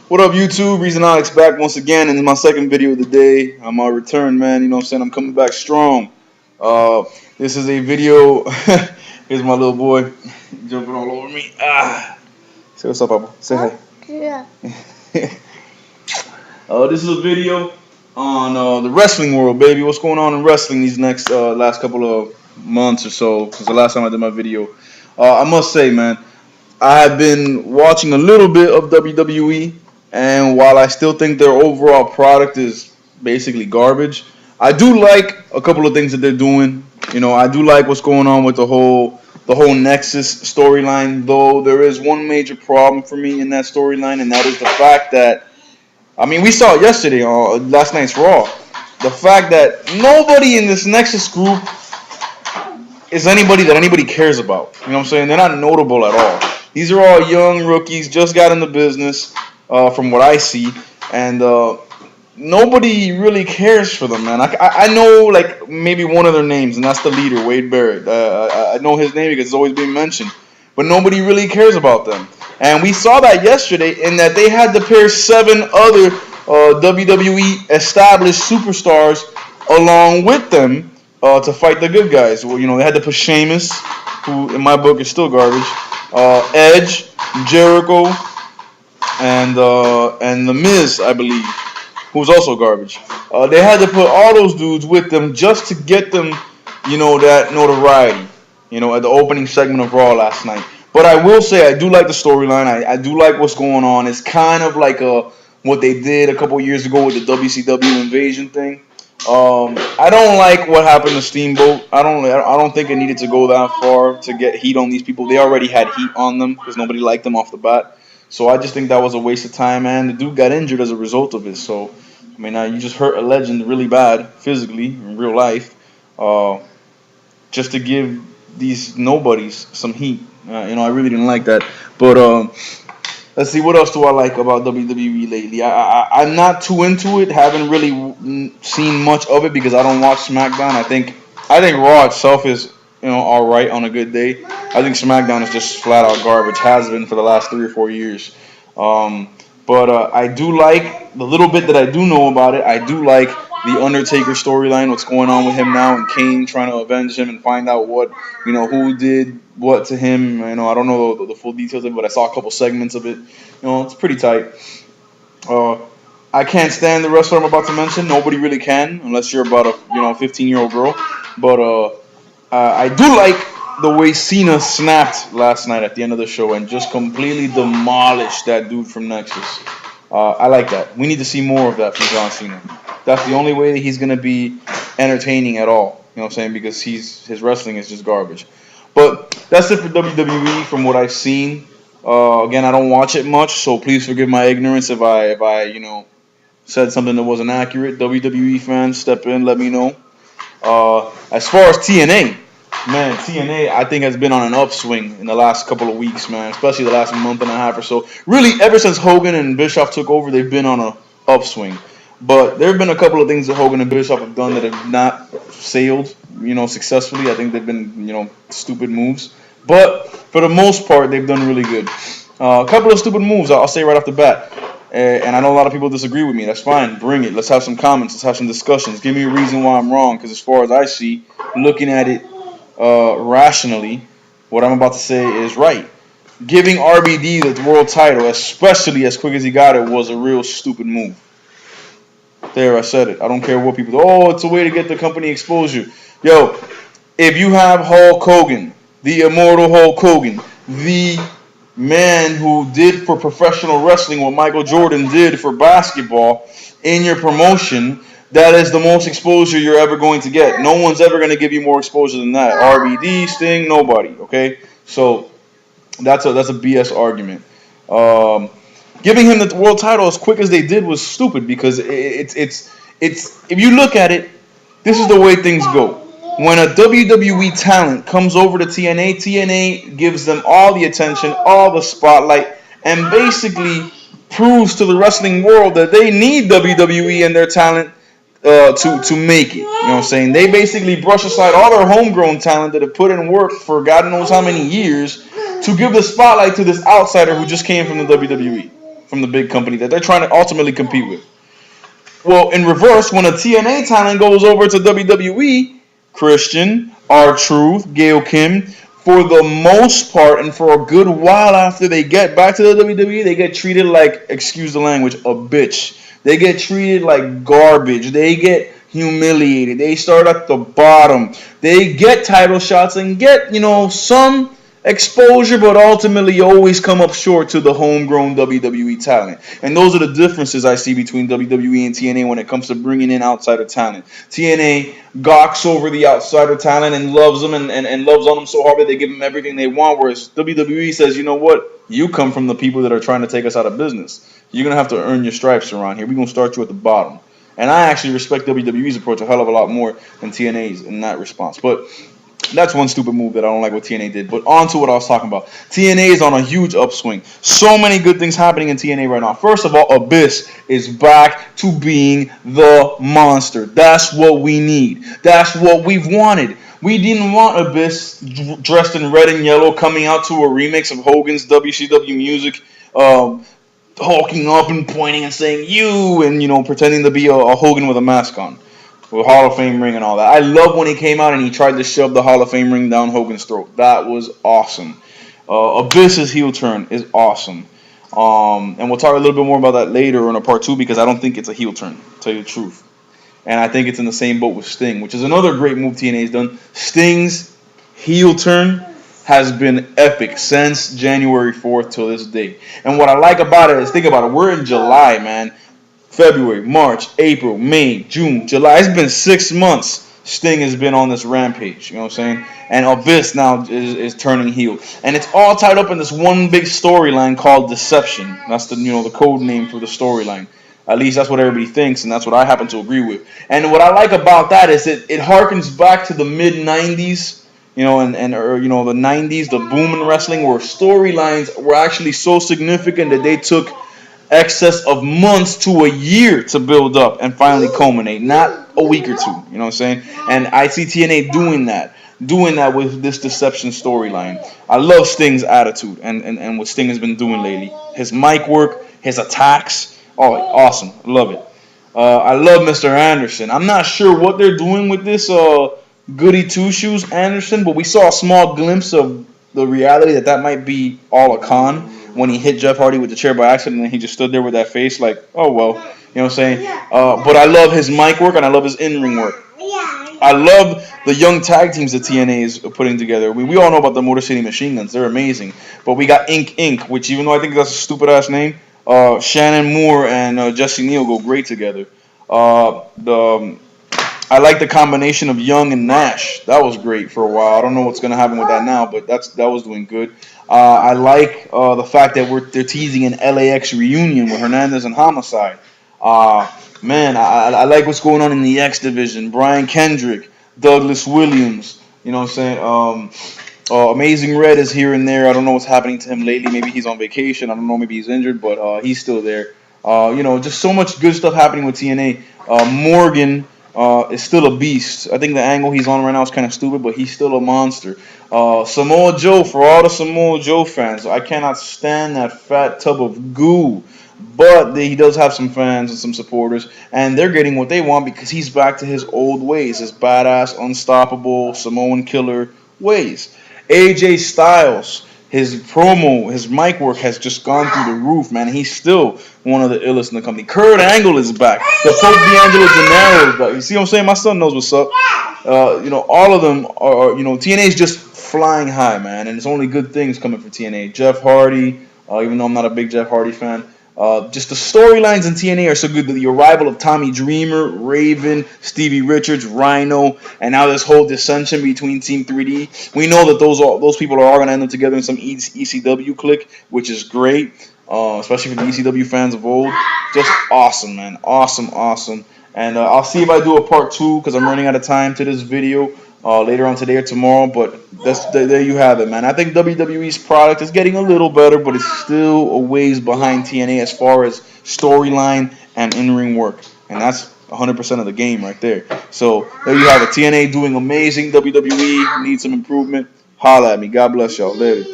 What up, YouTube? ReeZoNoticz back once again, and it's my second video of the day. I'm on return, man. You know what I'm saying? I'm coming back strong. Uh, this is a video. Here's my little boy jumping all over me. Say what's up, Papa. Say hi. Yeah. This is a video on the wrestling world, baby. What's going on in wrestling these next last couple of months or so since the last time I did my video. I must say, man, I have been watching a little bit of WWE, and while I still think their overall product is basically garbage, I do like a couple of things that they're doing. You know, I do like what's going on with the whole Nexus storyline, though there is one major problem for me in that storyline, and that is the fact that, I mean, we saw it yesterday on last night's Raw. The fact that nobody in this Nexus group is anybody that anybody cares about. You know what I'm saying? They're not notable at all. These are all young rookies, just got in the business, from what I see, and nobody really cares for them, man. I know, like, maybe one of their names, and that's the leader, Wade Barrett. I know his name because it's always being mentioned, but nobody really cares about them. And we saw that yesterday in that they had to pair 7 other WWE established superstars along with them to fight the good guys. Well, you know, they had to put Sheamus, who in my book is still garbage, Edge, Jericho, and The Miz, I believe, who's also garbage. They had to put all those dudes with them just to get them, you know, that notoriety, you know, at the opening segment of Raw last night. But I will say I do like the storyline. I do like what's going on. It's kind of like what they did a couple years ago with the WCW invasion thing. I don't like what happened to Steamboat. I don't think it needed to go that far to get heat on these people. They already had heat on them because nobody liked them off the bat. So I just think that was a waste of time, man. The dude got injured as a result of it. So, I mean, you just hurt a legend really bad physically in real life, just to give these nobodies some heat. You know, I really didn't like that. But let's see, what else do I like about WWE lately? I'm not too into it. Haven't really seen much of it because I don't watch SmackDown. I think Raw itself is, you know, all right on a good day. I think SmackDown is just flat out garbage. Has been for the last 3 or 4 years. But I do like the little bit that I do know about it. I do like the Undertaker storyline. What's going on with him now, and Kane trying to avenge him and find out what, you know, who did what to him. You know, I don't know the full details of it, but I saw a couple segments of it. You know, it's pretty tight. I can't stand the wrestler I'm about to mention. Nobody really can, unless you're about a 15-year-old girl. But I do like the way Cena snapped last night at the end of the show and just completely demolished that dude from Nexus. I like that. We need to see more of that from John Cena. That's the only way that he's going to be entertaining at all. You know what I'm saying? Because his wrestling is just garbage. But that's it for WWE from what I've seen. Again, I don't watch it much, so please forgive my ignorance if I said something that wasn't accurate. WWE fans, step in, let me know. As far as TNA, man, TNA I think has been on an upswing in the last couple of weeks, man, especially the last month and a half or so. Really, ever since Hogan and Bischoff took over, they've been on an upswing. But there have been a couple of things that Hogan and Bischoff have done that have not sailed, successfully. I think they've been, stupid moves. But for the most part, they've done really good. A couple of stupid moves, I'll say right off the bat. And I know a lot of people disagree with me. That's fine. Bring it. Let's have some comments. Let's have some discussions. Give me a reason why I'm wrong. Because as far as I see, looking at it rationally, what I'm about to say is right. Giving RBD the world title, especially as quick as he got it, was a real stupid move. There, I said it. I don't care what people do. Oh, it's a way to get the company exposure. Yo, if you have Hulk Hogan, the immortal Hulk Hogan, the man who did for professional wrestling what Michael Jordan did for basketball in your promotion, that is the most exposure you're ever going to get. No one's ever going to give you more exposure than that. RBD, Sting, nobody. Okay, so that's a BS argument. Giving him the world title as quick as they did was stupid because it's if you look at it, this is the way things go. When a WWE talent comes over to TNA gives them all the attention, all the spotlight, and basically proves to the wrestling world that they need WWE and their talent to make it. You know what I'm saying? They basically brush aside all their homegrown talent that have put in work for God knows how many years to give the spotlight to this outsider who just came from the WWE. from the big company that they're trying to ultimately compete with. Well, in reverse, when a TNA talent goes over to WWE, Christian, R-Truth, Gail Kim, for the most part and for a good while after they get back to the WWE, they get treated like, excuse the language, a bitch. They get treated like garbage. They get humiliated. They start at the bottom. They get title shots and get, some exposure, but ultimately always come up short to the homegrown WWE talent. And those are the differences I see between WWE and TNA when it comes to bringing in outsider talent. TNA gawks over the outsider talent and loves them and loves on them so hard that they give them everything they want, whereas WWE says, you know what? You come from the people that are trying to take us out of business. You're going to have to earn your stripes around here. We're going to start you at the bottom. And I actually respect WWE's approach a hell of a lot more than TNA's in that response. But that's one stupid move that I don't like what TNA did. But on to what I was talking about. TNA is on a huge upswing. So many good things happening in TNA right now. First of all, Abyss is back to being the monster. That's what we need. That's what we've wanted. We didn't want Abyss dressed in red and yellow coming out to a remix of Hogan's WCW music, hulking up and pointing and saying you and pretending to be a Hogan with a mask on. With Hall of Fame ring and all that. I love when he came out and he tried to shove the Hall of Fame ring down Hogan's throat. That was awesome. Abyss's heel turn is awesome. And we'll talk a little bit more about that later in a part 2 because I don't think it's a heel turn, to tell you the truth. And I think it's in the same boat with Sting, which is another great move TNA's done. Sting's heel turn has been epic since January 4th till this day. And what I like about it is, think about it, we're in July, man. February, March, April, May, June, July. It's been 6 months. Sting has been on this rampage. You know what I'm saying? And Abyss now is turning heel. And it's all tied up in this one big storyline called Deception. That's the code name for the storyline. At least that's what everybody thinks, and that's what I happen to agree with. And what I like about that is it harkens back to the mid-'90s, the 90s, the boom in wrestling, where storylines were actually so significant that they took excess of months to a year to build up and finally culminate, not a week or two. You know what I'm saying? And I see TNA doing that with this Deception storyline. I love Sting's attitude and what Sting has been doing lately. His mic work, his attacks, awesome. I love it. I love Mr. Anderson. I'm not sure what they're doing with this goody two-shoes Anderson, but we saw a small glimpse of the reality that might be all a con when he hit Jeff Hardy with the chair by accident and he just stood there with that face like, oh, well, you know what I'm saying? But I love his mic work and I love his in-ring work. I love the young tag teams that TNA is putting together. We all know about the Motor City Machine Guns. They're amazing. But we got Inc., which even though I think that's a stupid-ass name, Shannon Moore and Jesse Neal go great together. I like the combination of Young and Nash. That was great for a while. I don't know what's going to happen with that now, but that was doing good. I like the fact that they're teasing an LAX reunion with Hernandez and Homicide. Man, I like what's going on in the X division. Brian Kendrick, Douglas Williams. You know what I'm saying? Amazing Red is here and there. I don't know what's happening to him lately. Maybe he's on vacation. I don't know. Maybe he's injured, but he's still there. Just so much good stuff happening with TNA. Morgan is still a beast. I think the angle he's on right now is kind of stupid, but he's still a monster. Samoa Joe, for all the Samoa Joe fans, I cannot stand that fat tub of goo. But he does have some fans and some supporters, and they're getting what they want because he's back to his old ways, his badass, unstoppable, Samoan killer ways. AJ Styles, his promo, his mic work has just gone through the roof, man. He's still one of the illest in the company. Kurt Angle is back. The Pope D'Angelo Gennaro is back. You see what I'm saying? My son knows what's up. All of them are, TNA is just flying high, man, and it's only good things coming for TNA. Jeff Hardy, even though I'm not a big Jeff Hardy fan. Just the storylines in TNA are so good. The arrival of Tommy Dreamer, Raven, Stevie Richards, Rhino, and now this whole dissension between Team 3D. We know that those people are all going to end up together in some ECW clique, which is great, especially for the ECW fans of old. Just awesome, man. Awesome. And I'll see if I do a part 2 because I'm running out of time to this video later on today or tomorrow. But there you have it, man. I think WWE's product is getting a little better, but it's still a ways behind TNA as far as storyline and in-ring work. And that's 100% of the game right there. So there you have it. TNA doing amazing. WWE needs some improvement. Holla at me. God bless y'all. Later.